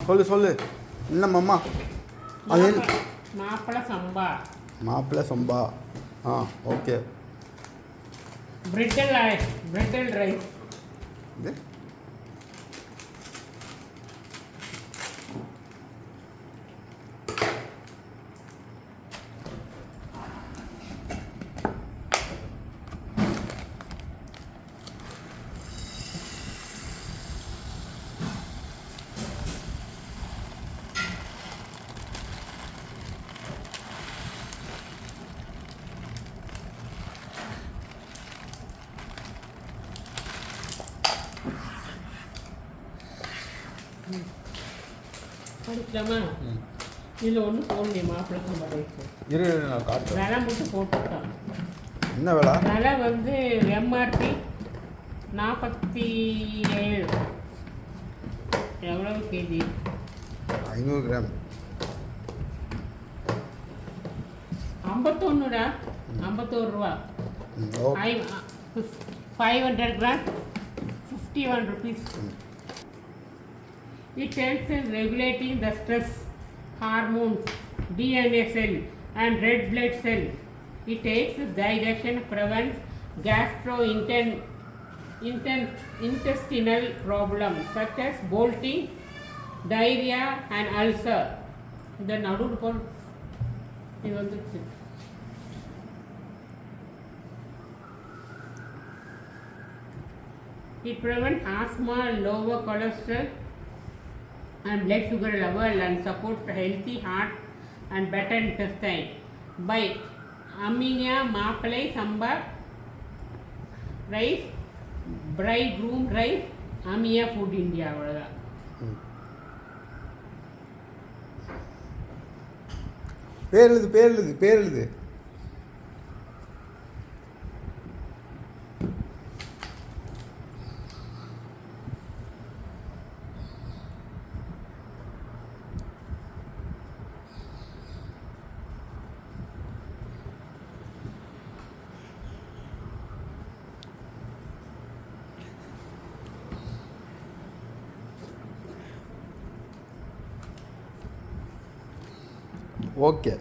சொல்லு என்னம்மா அது மாப்பிள சம்பா. மாப்பிள்ளை சம்பா. ஆ ஓகே. Brittle rice. இது படிக்கலாமா? இதில் ஒன்று போடணும் மாப்பிள்ளை சம்பா ரைஸ். இரு நான் காட்டுறேன். விலை மட்டும் போட்டுட்டான். என்ன விலை? விலை வந்து எம்ஆர்பி 47. எவ்வளவு கேஜி? 500 கிராம். 51டா. 51 ரூபா. Okay. 500 grams, 51 rupees. It helps in regulating the stress hormones, DNA cell and red blood cell. It aids digestion, prevents gastrointestinal problems such as bloating, diarrhea and ulcer. இந்த நடுவில் போல் இது வந்துச்சு. It prevents asthma, lower cholesterol and blood sugar level and supports a healthy heart and better intestine by Aminia Mappalai Samba rice, bridegroom rice, Amia Food India. அவ்வளோதான். பேர் எழுது. Okay.